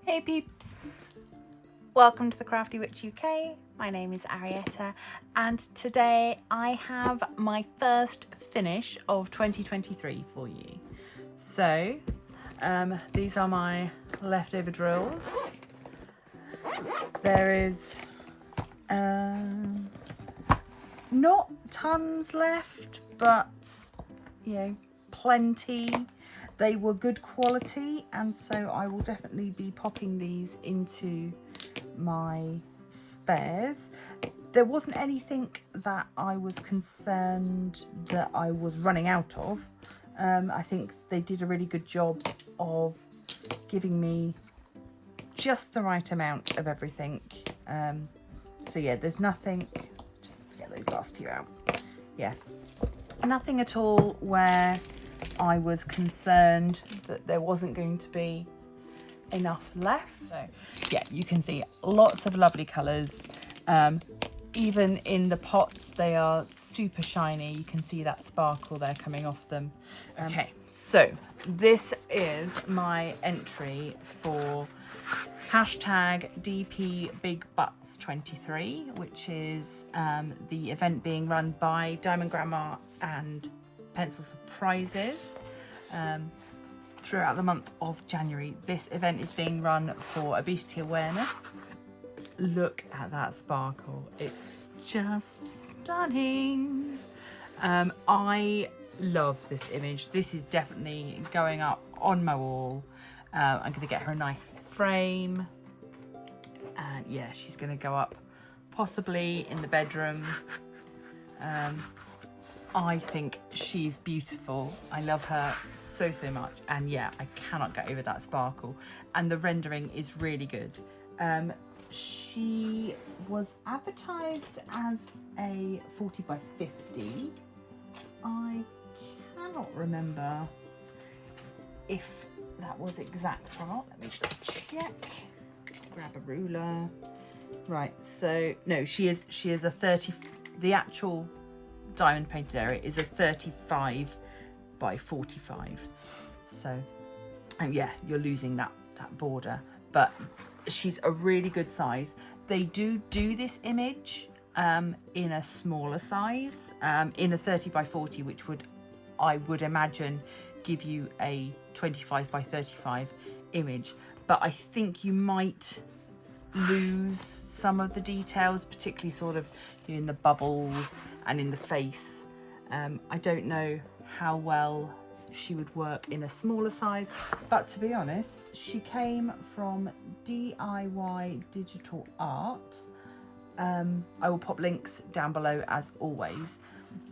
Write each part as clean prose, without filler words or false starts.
Hey peeps! Welcome to the Crafty Witch UK. My name is Arietta and today I have my first finish of 2023 for you. So these are my leftover drills. There is not tons left, but you know, plenty. They were good quality, and so I will definitely be popping these into my spares. There wasn't anything that I was concerned that I was running out of. I think they did a really good job of giving me just the right amount of everything. So yeah, there's nothing, let's just get those last few out. Yeah, nothing at all where I was concerned that there wasn't going to be enough left. So yeah, you can see lots of lovely colours. Even in the pots, they are super shiny. You can see that sparkle there coming off them. Okay, so this is my entry for hashtag DPBigButts23, which is the event being run by Diamond Grandma and Pencil Surprises throughout the month of January. This event is being run for obesity awareness. Look at that sparkle, it's just stunning. I love this image. This is definitely going up on my wall. I'm going to get her a nice frame, and yeah, she's going to go up possibly in the bedroom. I think she's beautiful. I love her so much, and yeah, I cannot get over that sparkle, and the rendering is really good. She was advertised as a 40 by 50. I cannot remember if that was exact or not. Let me just check. Grab a ruler. Right, so no, she is a 30. The actual diamond painted area is a 35 by 45. So, and yeah, you're losing that border, but she's a really good size. They do this image in a smaller size, in a 30 by 40, which I would imagine give you a 25 by 35 image, but I think you might lose some of the details, particularly sort of in the bubbles and in the face. I don't know how well she would work in a smaller size, but to be honest, she came from DIYDigitalArt. I will pop links down below as always.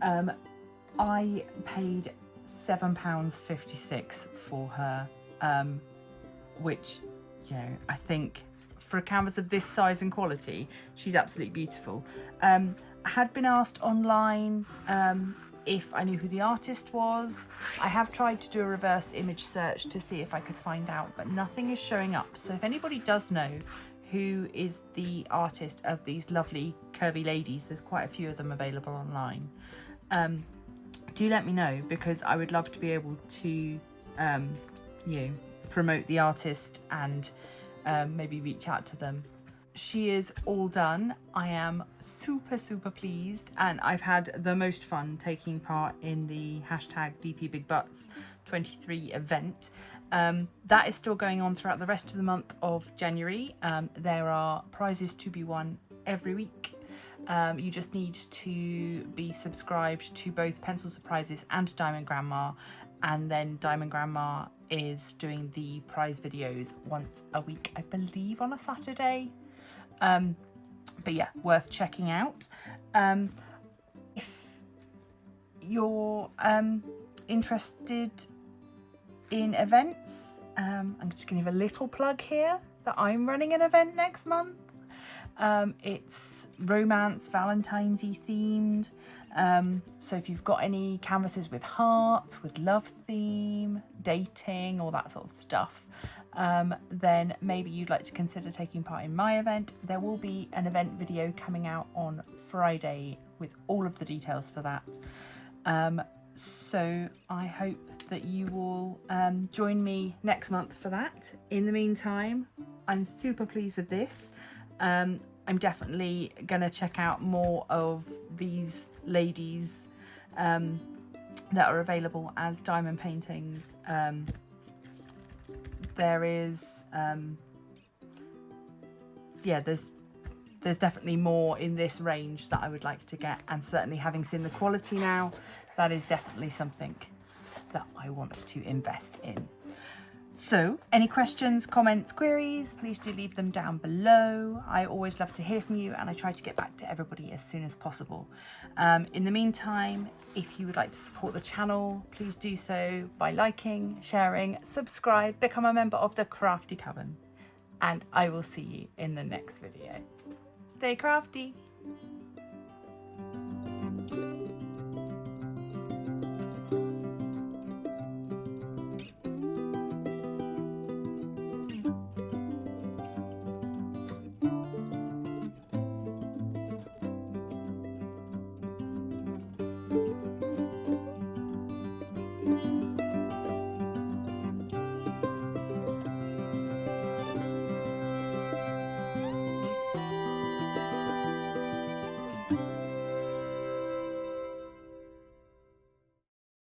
I paid £7.56 for her, which, you know, I think for a canvas of this size and quality, she's absolutely beautiful. I had been asked online if I knew who the artist was. I have tried to do a reverse image search to see if I could find out, but nothing is showing up. So if anybody does know who is the artist of these lovely curvy ladies, there's quite a few of them available online, do let me know, because I would love to be able to you know, promote the artist and maybe reach out to them. She is all done. I am super pleased, and I've had the most fun taking part in the hashtag DPBigButts23 event. That is still going on throughout the rest of the month of January. There are prizes to be won every week. You just need to be subscribed to both Pencil Surprises and Diamond Grandma, and then Diamond Grandma is doing the prize videos once a week, I believe on a Saturday. But yeah, worth checking out. If you're interested in events, I'm just going to give a little plug here that I'm running an event next month. It's romance, Valentine's-y themed. So if you've got any canvases with hearts, with love theme, dating, all that sort of stuff, then maybe you'd like to consider taking part in my event. There will be an event video coming out on Friday with all of the details for that. So I hope that you will join me next month for that. In the meantime, I'm super pleased with this. I'm definitely gonna check out more of these ladies that are available as diamond paintings. There is yeah, there's definitely more in this range that I would like to get, and certainly having seen the quality now, that is definitely something that I want to invest in. So any questions, comments, queries, please do leave them down below. I always love to hear from you, and I try to get back to everybody as soon as possible. In the meantime, if you would like to support the channel, please do so by liking, sharing, subscribe, become a member of the Crafty Coven, and I will see you in the next video. Stay crafty!